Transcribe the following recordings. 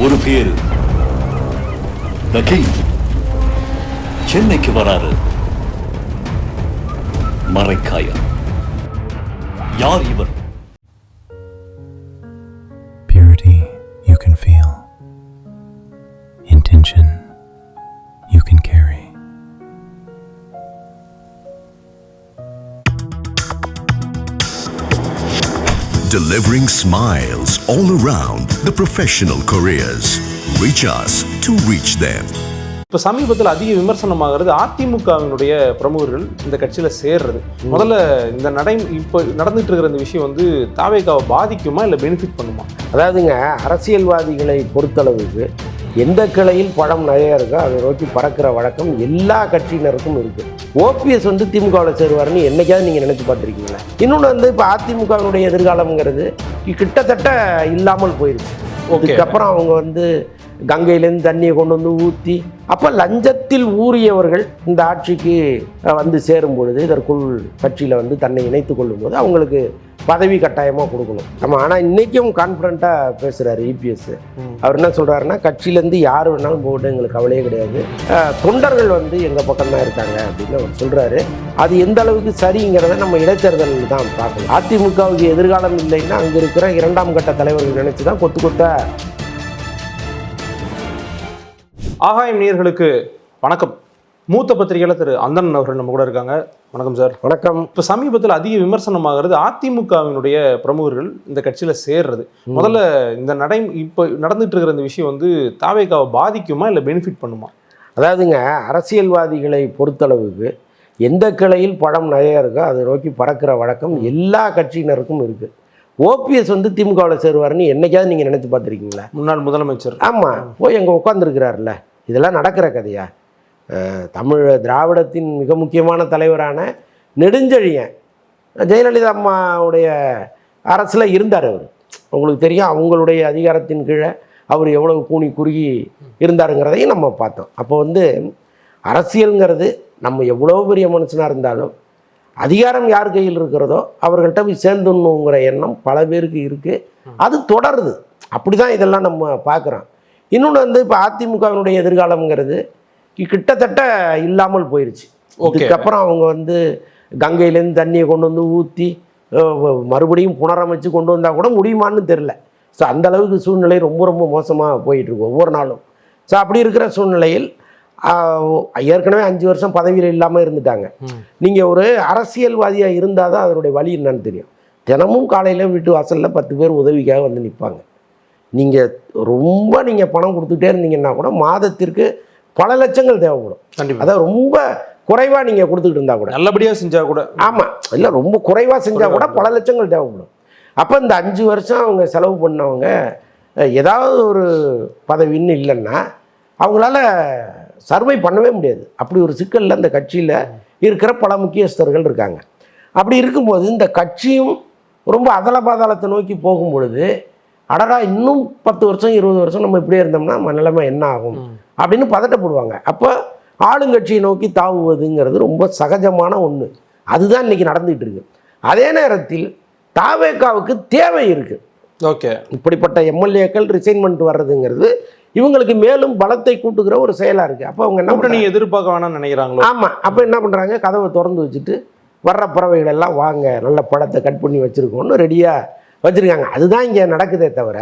ஒரு பேரு The King சென்னைக்கு வராரு. மறைக்காயா யார் இவர்? Purity you can feel. Intention you can carry. Delivering smiles all around the professional careers. Reach us to reach them. இப்போ சமீபத்தில் அதிக விமர்சனமாகிறது அதிமுகவினுடைய பிரமுகர்கள் இந்த கட்சியில் சேர்றது. முதல்ல இந்த இப்போ நடந்துட்டு இருக்கிற இந்த விஷயம் வந்து தாவேகாவை பாதிக்குமா இல்லை பெனிஃபிட் பண்ணுமா? அதாவதுங்க, அரசியல்வாதிகளை பொறுத்தளவுக்கு எந்த கிளையில் பழம் நிறைய இருக்கோ அதை நோக்கி பறக்கிற வழக்கம் எல்லா கட்சியினருக்கும் இருக்குது. ஓபிஎஸ் வந்து திமுகவில் சேருவாருன்னு என்னைக்காவது நீங்கள் நினச்சி பார்த்துருக்கீங்களா? இன்னொன்று வந்து இப்போ அதிமுகவினுடைய எதிர்காலம்ங்கிறது கிட்டத்தட்ட இல்லாமல் போயிருக்கு. இதுக்கப்புறம் அவங்க வந்து கங்கையிலேருந்து தண்ணியை கொண்டு வந்து ஊற்றி, அப்போ லஞ்சத்தில் ஊறியவர்கள் இந்த ஆட்சிக்கு வந்து சேரும் பொழுது இதற்குள் கட்சியில் வந்து தன்னை இணைத்து கொள்ளும்போது அவங்களுக்கு பதவி கட்டாயமாக கொடுக்கணும். நம்ம ஆனால் இன்றைக்கும் கான்ஃபிடண்ட்டாக பேசுகிறாரு இபிஎஸ். அவர் என்ன சொல்கிறாருன்னா, கட்சியிலேருந்து யார் வேணாலும் போகட்டும், எங்களுக்கு கவலையே கிடையாது, தொண்டர்கள் வந்து எங்கள் பக்கம்தான் இருக்காங்க அப்படின்னு அவர் சொல்கிறாரு. அது எந்த அளவுக்கு சரிங்கிறத நம்ம இடைத்தேர்தலில் தான் பார்க்கணும். அதிமுகவுக்கு எதிர்காலம் இல்லைன்னா அங்கே இருக்கிற இரண்டாம் கட்ட தலைவர்கள் நினச்சி தான் கொத்து கொத்தா. ஆகாயம் நேயர்களுக்கு வணக்கம். மூத்த பத்திரிகையாளர் திரு அந்தன் அவர்கள் நம்ம கூட இருக்காங்க. வணக்கம் சார். வணக்கம். இப்போ சமீபத்தில் அதிக விமர்சனமாகிறது அதிமுகவினுடைய பிரமுகர்கள் இந்த கட்சியில் சேர்றது. முதல்ல இந்த இப்போ நடந்துட்டு இருக்கிற இந்த விஷயம் வந்து தாவேகாவை பாதிக்குமா இல்லை பெனிஃபிட் பண்ணுமா? அதாவதுங்க, அரசியல்வாதிகளை பொறுத்தளவுக்கு எந்த கிளையில் பழம் நிறைய இருக்கோ அதை நோக்கி பறக்கிற வழக்கம் எல்லா கட்சியினருக்கும் இருக்குது. ஓபிஎஸ் வந்து திமுகவில் சேருவாருன்னு என்னைக்காவது நீங்கள் நினச்சி பார்த்துருக்கீங்களா? முன்னாள் முதலமைச்சர். ஆமாம், போய் அங்கே உட்காந்துருக்கிறாருல்ல. இதெல்லாம் நடக்கிற கதையா? திராவிடத்தின் மிக முக்கியமான தலைவரான நெடுஞ்செழியன் ஜெயலலிதா அம்மாவுடைய அரசில் இருந்தார். அவர் உங்களுக்கு தெரியும், அவங்களுடைய அதிகாரத்தின் கீழே அவர் எவ்வளவு கூனி குறுகி இருந்தாருங்கிறதையும் நம்ம பார்த்தோம். அப்போ வந்து அரசியலுங்கிறது நம்ம எவ்வளோ பெரிய மனுஷனாக இருந்தாலும் அதிகாரம் யார் கையில் இருக்கிறதோ அவர்கள்ட்ட போய் சேர்ந்துடணுங்கிற எண்ணம் பல பேருக்கு இருக்குது. அது தொடருது. அப்படி தான் இதெல்லாம் நம்ம பார்க்குறோம். இன்னொன்று வந்து இப்போ அதிமுகவினுடைய எதிர்காலம்ங்கிறது கிட்டத்தட்ட இல்லாமல் போயிடுச்சு. இதுக்கப்புறம் அவங்க வந்து கங்கையிலேருந்து தண்ணியை கொண்டு வந்து ஊற்றி மறுபடியும் புனரமைச்சு கொண்டு வந்தால் கூட முடியுமான்னு தெரில. ஸோ அந்தளவுக்கு சூழ்நிலை ரொம்ப ரொம்ப மோசமாக போயிட்டுருக்கு ஒவ்வொரு நாளும். ஸோ அப்படி இருக்கிற சூழ்நிலையில் ஏற்கனவே 5 வருஷம் பதவியில் இல்லாமல் இருந்துட்டாங்க. நீங்கள் ஒரு அரசியல்வாதியாக இருந்தால் தான் அதனுடைய வழி என்னன்னு தெரியும். தினமும் காலையில் வீட்டு வாசலில் 10 பேர் உதவிக்காக வந்து நிற்பாங்க. நீங்கள் ரொம்ப பணம் கொடுத்துட்டே இருந்தீங்கன்னா கூட மாதத்திற்கு பல லட்சங்கள் தேவைப்படும். கண்டிப்பாக. அதாவது ரொம்ப குறைவாக நீங்கள் கொடுத்துக்கிட்டு இருந்தால் கூட, நல்லபடியாக செஞ்சால் கூட, ஆமாம், இல்லை ரொம்ப குறைவாக செஞ்சால் கூட பல லட்சங்கள் தேவைப்படும். அப்போ இந்த 5 வருஷம் அவங்க செலவு பண்ணவங்க ஏதாவது ஒரு பதவின்னு இல்லைன்னா அவங்களால சர்வை பண்ணவே முடியாது. அப்படி ஒரு சிக்கலில் இந்த கட்சியில் இருக்கிற பல முக்கியஸ்தர்கள் இருக்காங்க. அப்படி இருக்கும்போது இந்த கட்சியும் ரொம்ப அதல பாதாளத்தை நோக்கி போகும் பொழுது, அடடா இன்னும் 10 வருஷம் 20 வருஷம் நம்ம இப்படியே இருந்தோம்னா நம்ம நிலைமை என்ன ஆகும் அப்படின்னு பதட்டப்படுவாங்க. அப்போ ஆளுங்கட்சியை நோக்கி தாவுவதுங்கிறது ரொம்ப சகஜமான ஒன்று. அதுதான் இன்றைக்கி நடந்துகிட்டு இருக்கு. அதே நேரத்தில் தாவேகாவுக்கு தேவை இருக்குது. ஓகே, இப்படிப்பட்ட எம்எல்ஏக்கள் ரிசைன்மெண்ட் வர்றதுங்கிறது இவங்களுக்கு மேலும் பலத்தை கூட்டுகிற ஒரு செயலாக இருக்குது. அப்போ அவங்க என்ன பண்ணி எதிர்பார்க்க வேணாம்னு நினைக்கிறாங்களோ? ஆமாம். அப்போ என்ன பண்ணுறாங்க, கதவை திறந்து வச்சுட்டு வர்ற பறவைகள் எல்லாம் வாங்க, நல்ல பழத்தை கட் பண்ணி வச்சுருக்கோன்னு ரெடியாக வச்சுருக்காங்க. அதுதான் இங்கே நடக்குதே தவிர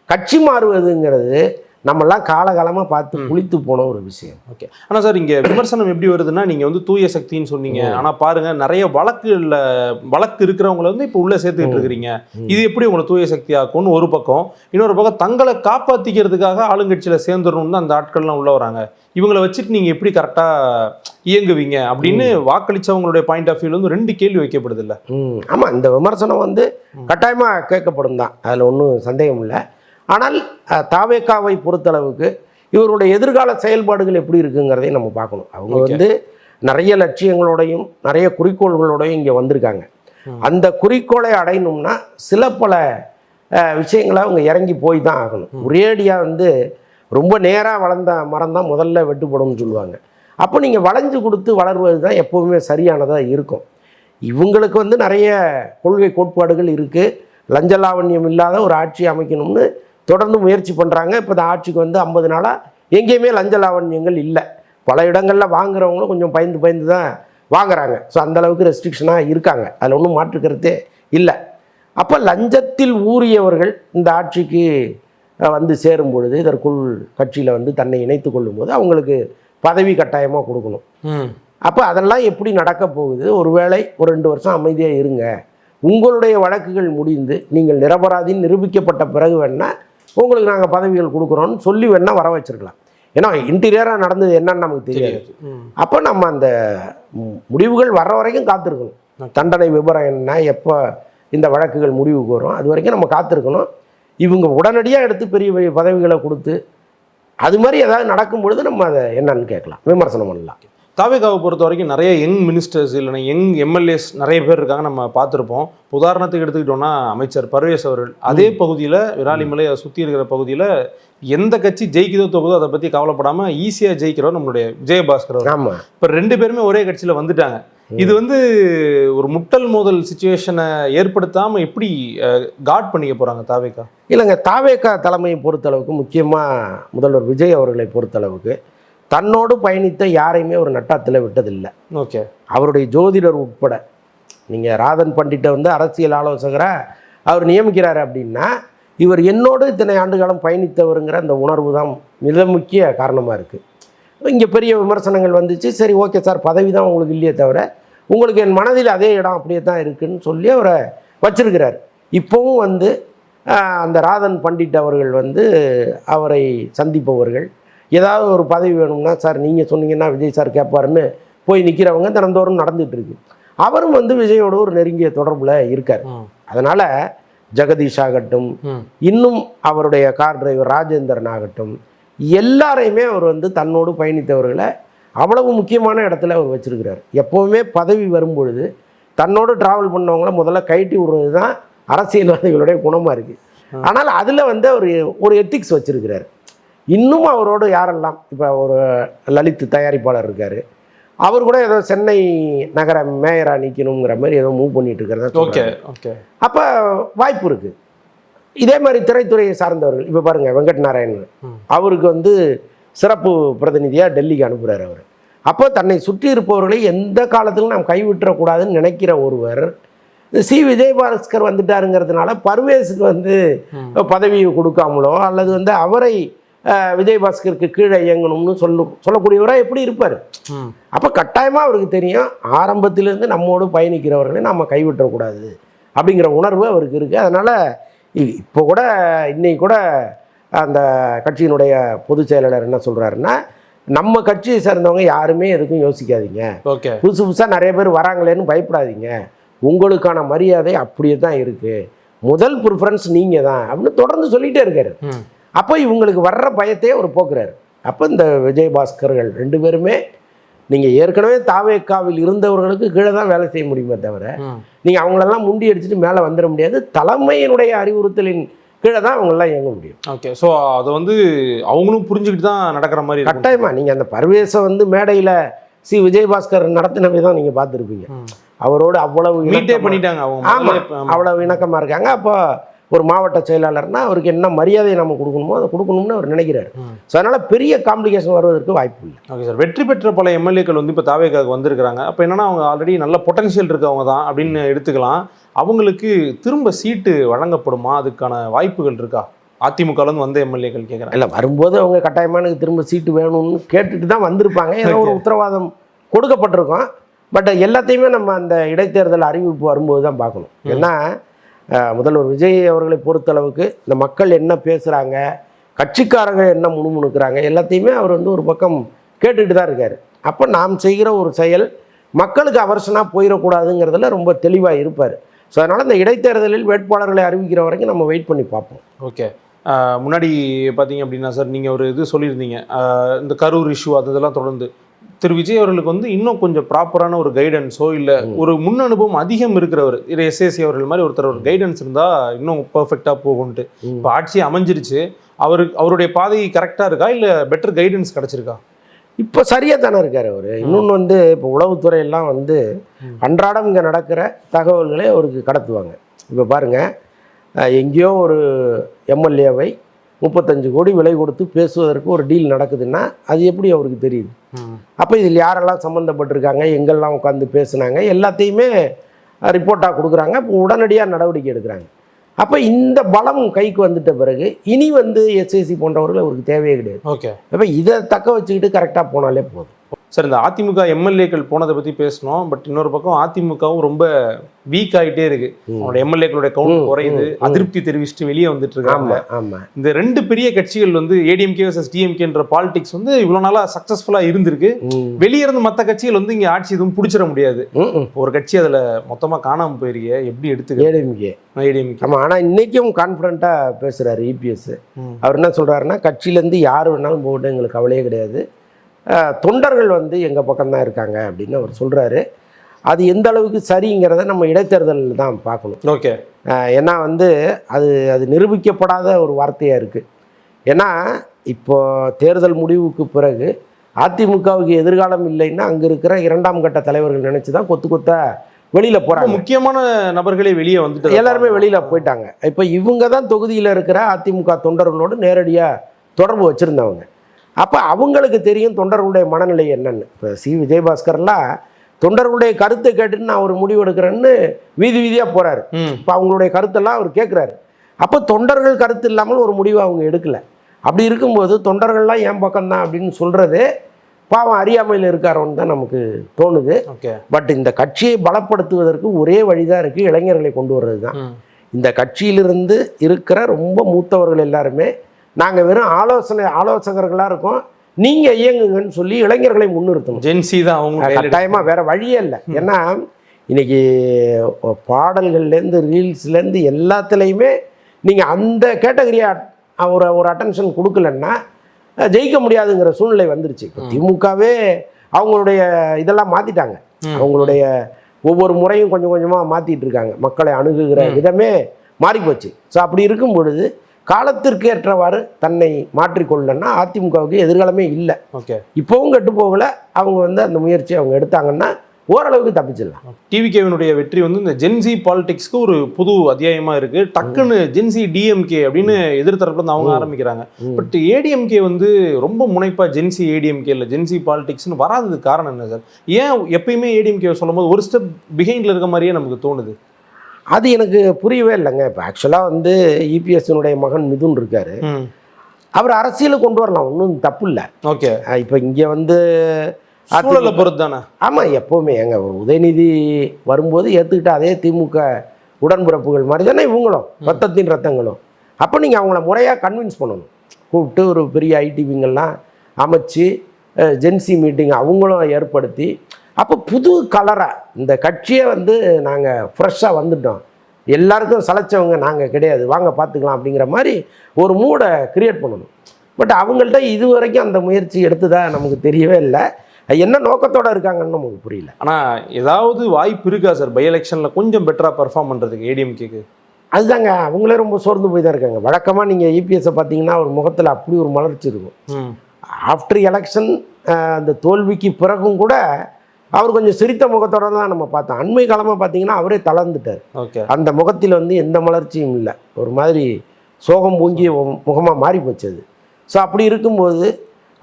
கட்சி மாறுவதுங்கிறது நம்மெல்லாம் காலகாலமாக பார்த்து குளித்து போன ஒரு விஷயம். ஓகே. ஆனால் சார், இங்கே விமர்சனம் எப்படி வருதுன்னா, நீங்கள் வந்து தூய சக்தின்னு சொன்னீங்க. ஆனால் பாருங்கள், நிறைய வழக்கு இருக்கிறவங்கள வந்து இப்போ உள்ளே சேர்த்துக்கிட்டு இருக்கிறீங்க. இது எப்படி உங்களை தூய சக்தி ஆக்கும்னு ஒரு பக்கம். இன்னொரு பக்கம் தங்களை காப்பாற்றிக்கிறதுக்காக ஆளுங்கட்சியில் சேர்ந்துடணும்னு தான் அந்த ஆட்கள்லாம் உள்ள வராங்க. இவங்களை வச்சுட்டு நீங்கள் எப்படி கரெக்டாக இயங்குவீங்க அப்படின்னு வாக்களித்தவங்களுடைய பாயிண்ட் ஆஃப் வியூவில் வந்து 2 கேள்வி வைக்கப்படுது இல்லை? ஆமாம், இந்த விமர்சனம் வந்து கட்டாயமாக கேட்கப்படும் தான், அதில் ஒன்றும் சந்தேகம் இல்லை. ஆனால் தாவேகாவை பொறுத்தளவுக்கு இவருடைய எதிர்கால செயல்பாடுகள் எப்படி இருக்குங்கிறதையும் நம்ம பார்க்கணும். அவங்க வந்து நிறைய லட்சியங்களோடையும் நிறைய குறிக்கோள்களோடையும் இங்கே வந்திருக்காங்க. அந்த குறிக்கோளை அடையணும்னா சில பல விஷயங்களை அவங்க இறங்கி போய் தான் ஆகணும். ஒரேடியாக வந்து ரொம்ப நேராக வளர்ந்த மரம் தான் முதல்ல வெட்டுப்படும்னு சொல்லுவாங்க. அப்போ நீங்கள் வளைஞ்சு கொடுத்து வளர்வது தான் எப்போவுமே சரியானதாக இருக்கும். இவங்களுக்கு வந்து நிறைய கொள்கை கோட்பாடுகள் இருக்குது. லஞ்ச லாவண்யம் இல்லாத ஒரு ஆட்சி அமைக்கணும்னு தொடர்ந்து முயற்சி பண்ணுறாங்க. இப்போ இந்த ஆட்சிக்கு வந்து 50 நாளாக எங்கேயுமே லஞ்ச லாவண்யங்கள் இல்லை. பல இடங்களில் வாங்குறவங்களும் கொஞ்சம் பயந்து தான் வாங்குறாங்க. ஸோ அந்தளவுக்கு ரெஸ்ட்ரிக்ஷனாக இருக்காங்க, அதில் ஒன்றும் மாற்றுக்கிறதே இல்லை. அப்போ லஞ்சத்தில் ஊறியவர்கள் இந்த ஆட்சிக்கு வந்து சேரும் பொழுது, இதற்குள் கட்சியில் வந்து தன்னை இணைத்து கொள்ளும்போது அவங்களுக்கு பதவி கட்டாயமாக கொடுக்கணும். அப்போ அதெல்லாம் எப்படி நடக்க போகுது? ஒருவேளை ஒரு 2 வருஷம் அமைதியாக இருங்க, உங்களுடைய வழக்குகள் முடிந்து நீங்கள் நிரபராதின்னு நிரூபிக்கப்பட்ட பிறகு வேணால் உங்களுக்கு நாங்கள் பதவிகள் கொடுக்குறோன்னு சொல்லி வேணால் வர வச்சிருக்கலாம். ஏன்னா இன்டீரியராக நடந்தது என்னன்னு நமக்கு தெரியாது. அப்போ நம்ம அந்த முடிவுகள் வர்ற வரைக்கும் காத்திருக்கணும். தண்டனை விபரம் என்ன, எப்போ இந்த வழக்குகள் முடிவுக்கு வரும், அது வரைக்கும் நம்ம காத்திருக்கணும். இவங்க உடனடியாக எடுத்து பெரிய பெரிய பதவிகளை கொடுத்து அது மாதிரி ஏதாவது நடக்கும் பொழுது நம்ம அதை என்னன்னு கேட்கலாம், விமர்சனம் பண்ணலாம். தாவேகாவை பொறுத்த வரைக்கும் நிறைய யங் மினிஸ்டர்ஸ் இல்லைன்னா யங் எம்எல்ஏஸ் நிறைய பேர் இருக்காங்க, நம்ம பார்த்துருப்போம். உதாரணத்துக்கு எடுத்துக்கிட்டோம்னா அமைச்சர் பர்வேஸ் அவர்கள் அதே பகுதியில் விராலிமலை அதை சுற்றி இருக்கிற பகுதியில் எந்த கட்சி ஜெயிக்குதோ தோக்குதோ அதை பற்றி கவலைப்படாமல் ஈஸியாக ஜெயிக்கிறோம் நம்மளுடைய விஜயபாஸ்கர். ஆமாம், இப்போ 2 பேருமே ஒரே கட்சியில் வந்துட்டாங்க. இது வந்து ஒரு முட்டல் மோதல் சிச்சுவேஷனை ஏற்படுத்தாமல் எப்படி காட் பண்ணிக்க போகிறாங்க தாவேகா? இல்லைங்க, தாவேகா தலைமையை பொறுத்தளவுக்கு, முக்கியமாக முதல்வர் விஜய் அவர்களை பொறுத்தளவுக்கு தன்னோடு பயணித்த யாரையுமே ஒரு நட்டாத்தில் விட்டதில்லை. ஓகே, அவருடைய ஜோதிடர் உட்பட. நீங்கள் ராதன் பண்டிட்டை வந்து அரசியல் ஆலோசகராக அவர் நியமிக்கிறாரு அப்படின்னா, இவர் என்னோடு இத்தனை ஆண்டு காலம் பயணித்தவருங்கிற அந்த உணர்வு தான் மிக முக்கிய காரணமாக இருக்குது. இங்கே பெரிய விமர்சனங்கள் வந்துச்சு. சரி, ஓகே சார், பதவி தான் உங்களுக்கு இல்லையே தவிர உங்களுக்கு என் மனதில் அதே இடம் அப்படியே தான் இருக்குதுன்னு சொல்லி அவரை வச்சிருக்கிறார். இப்போவும் வந்து அந்த ராதன் பண்டிட் அவர்கள் வந்து அவரை சந்திப்பவர்கள், ஏதாவது ஒரு பதவி வேணும்னா சார் நீங்கள் சொன்னீங்கன்னா விஜய் சார் கேட்பாருன்னு போய் நிற்கிறவங்க தினந்தோறும் நடந்துகிட்டு இருக்கு. அவரும் வந்து விஜயோட ஒரு நெருங்கிய தொடர்பில் இருக்கார். அதனால் ஜெகதீஷ் ஆகட்டும், இன்னும் அவருடைய கார் டிரைவர் ராஜேந்திரன் ஆகட்டும், எல்லாரையுமே அவர் வந்து தன்னோடு பயணித்தவர்களை அவ்வளவு முக்கியமான இடத்துல அவர் வச்சிருக்கிறார். எப்போவுமே பதவி வரும்பொழுது தன்னோடு ட்ராவல் பண்ணவங்கள முதல்ல கைட்டி விடுறது தான் அரசியல்வாதிகளுடைய குணமாக இருக்குது. ஆனால் அதில் வந்து அவர் ஒரு எத்திக்ஸ் வச்சிருக்கிறார். இன்னும் அவரோடு யாரெல்லாம், இப்போ ஒரு லலித் தயாரிப்பாளர் இருக்கார், அவர் கூட ஏதோ சென்னை நகர மேயராக நிற்கணுங்கிற மாதிரி ஏதோ மூவ் பண்ணிட்டு இருக்கிறதா. ஓகே ஓகே, அப்போ வாய்ப்பு இருக்குது. இதே மாதிரி திரைத்துறையை சார்ந்தவர்கள், இப்போ பாருங்கள் வெங்கட் நாராயணன், அவருக்கு வந்து சிறப்பு பிரதிநிதியாக டெல்லிக்கு அனுப்புகிறார் அவர். அப்போ தன்னை சுற்றி இருப்பவர்களை எந்த காலத்திலும் நாம் கைவிட்டக்கூடாதுன்னு நினைக்கிற ஒருவர் சி விஜயபாஸ்கர் வந்துட்டாருங்கிறதுனால பர்வேஸுக்கு வந்து பதவி கொடுக்காமலோ அல்லது வந்து அவரை விஜயபாஸ்கருக்கு கீழே இயங்கணும்னு சொல்லக்கூடியவராக எப்படி இருப்பார்? அப்போ கட்டாயமாக அவருக்கு தெரியும், ஆரம்பத்திலேருந்து நம்மோடு பயணிக்கிறவர்களை நம்ம கைவிட்டக்கூடாது அப்படிங்கிற உணர்வு அவருக்கு இருக்குது. அதனால் இப்போ கூட இன்னைக்கு கூட அந்த கட்சியினுடைய பொதுச் செயலாளர் என்ன சொல்கிறாருன்னா, நம்ம கட்சியை சேர்ந்தவங்க யாருமே எதுக்கும் யோசிக்காதீங்க, ஓகே, புதுசு புதுசாக நிறைய பேர் வராங்களேன்னு பயப்படாதீங்க, உங்களுக்கான மரியாதை அப்படியே தான் இருக்குது, முதல் ப்ரிஃபரன்ஸ் நீங்கள் தான் அப்படின்னு தொடர்ந்து சொல்லிகிட்டே இருக்காரு. அப்போ இவங்களுக்கு வர்ற பயத்தையே அவர் போக்குறாரு. அப்போ இந்த விஜயபாஸ்கர்கள் 2 பேருமே நீங்கள் ஏற்கனவே தாவேக்காவில் இருந்தவர்களுக்கு கீழே தான் வேலை செய்ய முடியுமே தவிர நீங்கள் அவங்களெல்லாம் முண்டி அடிச்சுட்டு மேலே வந்துட முடியாது. தலைமையினுடைய அறிவுறுத்தலின் கீழே தான் அவங்களெல்லாம் இயங்க முடியும். ஓகே, ஸோ அதை வந்து அவங்களும் புரிஞ்சுக்கிட்டு தான் நடக்கிற மாதிரி கட்டாயமாக. நீங்கள் அந்த பர்வேஸை வந்து மேடையில் சி விஜயபாஸ்கர் நடத்தின விதம் நீங்கள் பார்த்துருப்பீங்க. அவரோடு அவ்வளவு பண்ணிட்டாங்க, அவ்வளவு இணக்கமாக இருக்காங்க. அப்போ ஒரு மாவட்ட செயலாளர்னா அவருக்கு என்ன மரியாதையை நம்ம கொடுக்கணுமோ அதை கொடுக்கணும்னு அவர் நினைக்கிறார். ஸோ அதனால் பெரிய காம்ப்ளிகேஷன் வருவதற்கு வாய்ப்பு இல்லை. ஓகே சார், வெற்றி பெற்ற பல எம்எல்ஏக்கள் வந்து இப்போ தாவேகாவுக்கு வந்திருக்கிறாங்க. அப்போ என்னன்னா அவங்க ஆல்ரெடி நல்ல பொட்டன்ஷியல் இருக்கவங்க தான் அப்படின்னு எடுத்துக்கலாம். அவங்களுக்கு திரும்ப சீட்டு வழங்கப்படுமா? அதுக்கான வாய்ப்புகள் இருக்கா? அதிமுகலேருந்து வந்த எம்எல்ஏக்கள் கேட்குறாங்க. இல்லை, வரும்போது அவங்க கட்டாயமாக எனக்கு திரும்ப சீட்டு வேணும்னு கேட்டுட்டு தான் வந்திருப்பாங்க. ஏதோ ஒரு உத்தரவாதம் கொடுக்கப்பட்டிருக்கோம். பட் எல்லாத்தையுமே நம்ம அந்த இடைத்தேர்தல் அறிவிப்பு வரும்போது தான் பார்க்கணும். ஏன்னா முதல்வர் விஜய் அவர்களை பொறுத்தளவுக்கு இந்த மக்கள் என்ன பேசுகிறாங்க, கட்சிக்காரங்க என்ன முணுமுணுக்கிறாங்க, எல்லாத்தையுமே அவர் வந்து ஒரு பக்கம் கேட்டுக்கிட்டு தான் இருக்கார். அப்போ நாம் செய்கிற ஒரு செயல் மக்களுக்கு அவர்ஷனாக போயிடக்கூடாதுங்கிறதுல ரொம்ப தெளிவாக இருப்பார். ஸோ அதனால் இந்த இடைத்தேர்தலில் வேட்பாளர்களை அறிவிக்கிற வரைக்கும் நம்ம வெயிட் பண்ணி பார்ப்போம். ஓகே, முன்னாடி பார்த்தீங்க அப்படின்னா சார், நீங்கள் ஒரு இது சொல்லியிருந்தீங்க, இந்த கரூர் இஷ்யூ அதெல்லாம் தொடர்ந்து திரு விஜய் அவர்களுக்கு வந்து இன்னும் கொஞ்சம் ப்ராப்பரான ஒரு கைடன்ஸோ இல்லை ஒரு முன் அனுபவம் அதிகம் இருக்கிறவர் எஸ்எஸ்சி அவர்கள் மாதிரி ஒருத்தர் ஒரு கைடன்ஸ் இருந்தால் இன்னும் பர்ஃபெக்டாக போகும்ட்டு. இப்போ ஆட்சி அமைஞ்சிருச்சு, அவருடைய பாதை கரெக்டாக இருக்கா இல்லை பெட்டர் கைடன்ஸ் கிடச்சிருக்கா? இப்போ சரியாக தானே இருக்கார் அவர். இன்னொன்று வந்து இப்போ உளவுத்துறையெல்லாம் வந்து அன்றாடம் இங்கே நடக்கிற தகவல்களை அவருக்கு கடத்துவாங்க. இப்போ பாருங்கள், எங்கேயோ ஒரு எம்எல்ஏவை 35 கோடி விலை கொடுத்து பேசுவதற்கு ஒரு டீல் நடக்குதுன்னா அது எப்படி அவருக்கு தெரியுது? அப்போ இதில் யாரெல்லாம் சம்மந்தப்பட்டிருக்காங்க, எங்கெல்லாம் உட்காந்து பேசுனாங்க, எல்லாத்தையுமே ரிப்போர்ட்டாக கொடுக்குறாங்க. இப்போ உடனடியாக நடவடிக்கை எடுக்கிறாங்க. அப்போ இந்த பலம் கைக்கு வந்துட்ட பிறகு இனி எஸ்ஐசி போன்றவர்கள் அவருக்கு தேவையே கிடையாது. ஓகே. அப்போ இதை தக்க வச்சுக்கிட்டு கரெக்டாக போனாலே போதும். சார், இந்த அதிமுக எம்எல்ஏக்கள் போனதை பற்றி பேசணும். பட் இன்னொரு பக்கம் அதிமுகவும் ரொம்ப வீக் ஆகிட்டே இருக்கு. அவங்களோட எம்எல்ஏக்களுடைய கவுண்ட் குறையுது, அதிருப்தி தெரிவிச்சுட்டு வெளியே வந்துட்டு இருக்காங்க. இந்த ரெண்டு பெரிய கட்சிகள் ஏடிஎம்கே வர்சஸ் டிஎம்கேன்ற பாலிடிக்ஸ் இவ்வளவு நாளா சக்சஸ்ஃபுல்லா இருந்திருக்கு. வெளியே இருந்து மற்ற கட்சிகள் இங்க ஆட்சி எதுவும் பிடிச்சிட முடியாது. ஒரு கட்சி அதுல மொத்தமா காணாம போயிருக்க, எப்படி எடுத்துக்க? ஏடிஎம்கே. ஆமா, ஆனா இன்னைக்கும் கான்பிடண்டா பேசுறாரு இபிஎஸ். அவர் என்ன சொல்றாருன்னா, கட்சியில இருந்து யாரு வேணாலும் போகட்டும், எங்களுக்கு கவலையே கிடையாது, தொண்டர்கள் எங்கள் பக்கம்தான் இருக்காங்க அப்படின்னு அவர் சொல்கிறாரு. அது எந்த அளவுக்கு சரிங்கிறத நம்ம இடைத்தேர்தலில் தான் பார்க்கணும். ஓகே. ஏன்னா அது நிரூபிக்கப்படாத ஒரு வார்த்தையாக இருக்குது. ஏன்னா இப்போ தேர்தல் முடிவுக்கு பிறகு அதிமுகவுக்கு எதிர்காலம் இல்லைன்னா அங்கே இருக்கிற 2ஆம் கட்ட தலைவர்கள் நினச்சி தான் கொத்தா வெளியில் போகிறாங்க. முக்கியமான நபர்களே வெளியே வந்துட்டு எல்லாருமே வெளியில் போயிட்டாங்க. இப்போ இவங்க தான் தொகுதியில் இருக்கிற அதிமுக தொண்டர்களோடு நேரடியாக தொடர்பு வச்சுருந்தவங்க. அப்போ அவங்களுக்கு தெரியும் தொண்டர்களுடைய மனநிலை என்னன்னு. இப்போ விஜயபாஸ்கர்லாம் தொண்டர்களுடைய கருத்தை கேட்டுன்னு நான் ஒரு முடிவு எடுக்கிறேன்னு வீதியாக போகிறாரு. இப்போ அவங்களுடைய கருத்தெல்லாம் அவர் கேட்குறாரு. அப்போ தொண்டர்கள் கருத்து இல்லாமல் ஒரு முடிவை அவங்க எடுக்கலை. அப்படி இருக்கும்போது தொண்டர்கள்லாம் என் பக்கம்தான் அப்படின்னு சொல்கிறது பாவம் அறியாமையில் இருக்காரோன்னு தான் நமக்கு தோணுது. பட் இந்த கட்சியை பலப்படுத்துவதற்கு ஒரே வழிதான் இருக்குது, இளைஞர்களை கொண்டு வர்றது தான். இந்த கட்சியிலிருந்து இருக்கிற ரொம்ப மூத்தவர்கள் எல்லாருமே நாங்கள் வெறும் ஆலோசகர்களாக இருக்கோம், நீங்கள் இயங்குங்கன்னு சொல்லி இளைஞர்களை முன்னிறுத்தணும். ஜென்சி தான் அவங்க கட்டாயமாக, வேறு வழியே இல்லை. ஏன்னா இன்றைக்கி பாடல்கள்லேருந்து ரீல்ஸ்லேருந்து எல்லாத்துலேயுமே நீங்கள் அந்த கேட்டகரியாக ஒரு அட்டென்ஷன் கொடுக்கலன்னா ஜெயிக்க முடியாதுங்கிற சூழ்நிலை வந்துருச்சு. இப்போ திமுகவே அவங்களுடைய இதெல்லாம் மாற்றிட்டாங்க. அவங்களுடைய ஒவ்வொரு முறையும் கொஞ்சம் கொஞ்சமாக மாற்றிட்டு இருக்காங்க. மக்களை அணுகுகிற விதமே மாறிப்போச்சு. ஸோ அப்படி இருக்கும் பொழுது காலத்திற்கு ஏற்றவாறு தன்னை மாற்றிக்கொள்ளனா அதிமுகவுக்கு எதிர்காலமே இல்லை. ஓகே. இப்போவும் கெட்டு போகல. அவங்க அந்த முயற்சியை அவங்க எடுத்தாங்கன்னா ஓரளவுக்கு தப்பிச்சிடலாம். டிவிகேவினுடைய வெற்றி இந்த ஜென்சி பாலிடிக்ஸ்க்கு ஒரு புது அத்தியாயமா இருக்கு. டக்குன்னு ஜென்சி டிஎம்கே அப்படின்னு எதிர்த்தரப்புல இருந்து அவங்க ஆரம்பிக்கிறாங்க. பட் ஏடிஎம்கே ரொம்ப முனைப்பா ஜென்சி ஏடிஎம்கே இல்லை ஜென்சி பாலிடிக்ஸ்னு வராததுக்கு காரணம் என்ன சார்? ஏன் எப்பயுமே ஏடிஎம்கே சொல்லும்போது ஒரு ஸ்டெப் பிஹைண்ட்ல இருக்க மாதிரியே நமக்கு தோணுது? அது எனக்கு புரியவே இல்லைங்க. இப்போ ஆக்சுவலாக இபிஎஸ்னுடைய மகன் மிதுன் இருக்காரு, அவர் அரசியலுக்கு கொண்டு வரலாம், ஒன்றும் தப்பு இல்லை. ஓகே. இப்போ இங்கே சூழலை பொறுத்து தானே. ஆமாம், எப்போவுமே ஒரு உதயநிதி வரும்போது ஏற்றுக்கிட்ட அதே திமுக உடன்பிறப்புகள் மாதிரி தானே இவங்களும், ரத்தத்தின் ரத்தங்களும். அப்போ நீங்கள் அவங்கள முறையாக கன்வின்ஸ் பண்ணணும். கூப்பிட்டு ஒரு பெரிய ஐடிவிங்கெல்லாம் அமைச்சு ஜென்சி மீட்டிங் அவங்களும் ஏற்படுத்தி, அப்போ புது கலராக இந்த கட்சியை நாங்கள் ஃப்ரெஷ்ஷாக வந்துட்டோம், எல்லாருக்கும் சளைச்சவங்க நாங்கள் கிடையாது, வாங்க பார்த்துக்கலாம் அப்படிங்கிற மாதிரி ஒரு மூடை க்ரியேட் பண்ணணும். பட் அவங்கள்ட்ட இது வரைக்கும் அந்த முயற்சி எடுத்துதான் நமக்கு தெரியவே இல்லை. என்ன நோக்கத்தோடு இருக்காங்கன்னு நமக்கு புரியல. ஆனால் ஏதாவது வாய்ப்பு இருக்கா சார் பை எலெக்ஷனில் கொஞ்சம் பெட்டராக பெர்ஃபார்ம் பண்ணுறதுக்கு ஏடிஎம்கேக்கு? அதுதாங்க, அவங்களே ரொம்ப சோர்ந்து போய் தான் இருக்காங்க. வழக்கமாக நீங்கள் இபிஎஸ்ஸை பார்த்தீங்கன்னா ஒரு முகத்தில் அப்படி ஒரு மலர்ச்சி இருக்கும். ஆஃப்டர் எலெக்ஷன் அந்த தோல்விக்கு பிறகும் கூட அவர் கொஞ்சம் சிரித்த முகத்தோடு தான் நம்ம பார்த்தோம். அண்மை காலமாக பார்த்தீங்கன்னா அவரே தளர்ந்துட்டார். ஓகே. அந்த முகத்தில் எந்த மலர்ச்சியும் இல்லை, ஒரு மாதிரி சோகம் பூங்கிய முகமாக மாறி போச்சது. ஸோ அப்படி இருக்கும்போது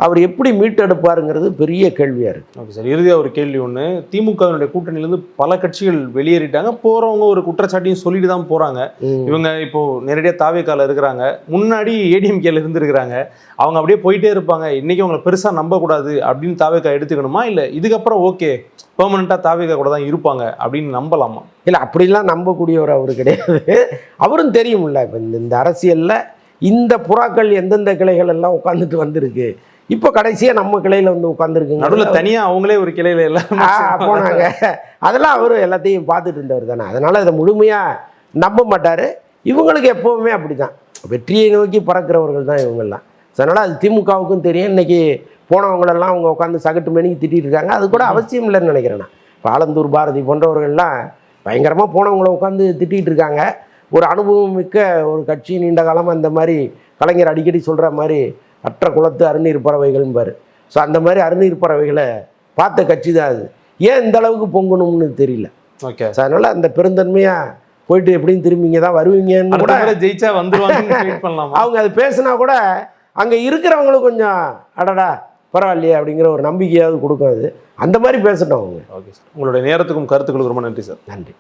அவர் எப்படி மீட்டெடுப்பாருங்கிறது பெரிய கேள்வியாக இருக்குது. ஓகே சார், இறுதியாக ஒரு கேள்வி ஒன்று. திமுகவினுடைய கூட்டணியிலேருந்து பல கட்சிகள் வெளியேறிட்டாங்க. போகிறவங்க ஒரு குற்றச்சாட்டையும் சொல்லிட்டு தான் போகிறாங்க. இவங்க இப்போது நேரடியாக தாவேக்கால இருக்கிறாங்க, முன்னாடி ஏடிஎம்கேல இருந்துருக்கிறாங்க. அவங்க அப்படியே போயிட்டே இருப்பாங்க, இன்றைக்கி அவங்களை பெருசாக நம்பக்கூடாது அப்படின்னு தாவேக்கா எடுத்துக்கணுமா, இல்லை இதுக்கப்புறம் ஓகே பெர்மனெண்ட்டாக தாவேக்கா கூட தான் இருப்பாங்க அப்படின்னு நம்பலாமா? இல்லை, அப்படிலாம் நம்பக்கூடியவர் அவர் கிடையாது. அவரும் தெரியும்ல, இப்போ இந்த அரசியலில் இந்த புறாக்கள் எந்தெந்த கிளைகள் எல்லாம் உட்காந்துட்டு வந்திருக்கு, இப்போ கடைசியாக நம்ம கிளையில் உட்காந்துருக்குங்க. நடுவில் தனியாக அவங்களே ஒரு கிளையில் எல்லாம் போனாங்க. அதெல்லாம் அவர் எல்லாத்தையும் பார்த்துட்டு இருந்தவர் தானே. அதனால் இதை முழுமையாக நம்ப மாட்டார். இவங்களுக்கு எப்போவுமே அப்படி தான், வெற்றியை நோக்கி பறக்கிறவர்கள் தான் இவங்கெல்லாம். அதனால் அது திமுகவுக்கும் தெரியும். இன்றைக்கி போனவங்களெல்லாம் அவங்க உட்காந்து சகட்டு மணிக்கு திட்டிகிட்டு இருக்காங்க. அது கூட அவசியம் இல்லைன்னு நினைக்கிறேன் நான். இப்போ ஆலந்தூர் பாரதி போன்றவர்கள்லாம் பயங்கரமாக போனவங்கள உட்காந்து திட்டிகிட்டு இருக்காங்க. ஒரு அனுபவம் மிக்க ஒரு கட்சி, நீண்ட காலமாக இந்த மாதிரி கலைஞர் அடிக்கடி சொல்கிற மாதிரி அற்ற குளத்து அருநீர் பறவைகள்பார். ஸோ அந்த மாதிரி அருநீர் பறவைகளை பார்த்த கட்சி தான் அது. ஏன் இந்த அளவுக்கு பொங்கணும்னு தெரியல. ஓகே. ஸோ அதனால் அந்த பெருந்தன்மையாக போயிட்டு எப்படியும் திரும்பி இங்கே தான் வருவீங்கன்னு கூட அடுத்த முறை ஜெயிச்சா வந்துருவாங்கன்னு வெயிட் பண்ணலாமா? அவங்க அது பேசுனா கூட அங்கே இருக்கிறவங்களுக்கு கொஞ்சம் அடடா பரவாயில்லையே அப்படிங்கிற ஒரு நம்பிக்கையாவது கொடுக்கும். அது அந்த மாதிரி பேசட்டும் அவங்க. ஓகே சார், உங்களுடைய நேரத்துக்கும் கருத்துக்களுக்கும் ரொம்ப நன்றி சார். நன்றி.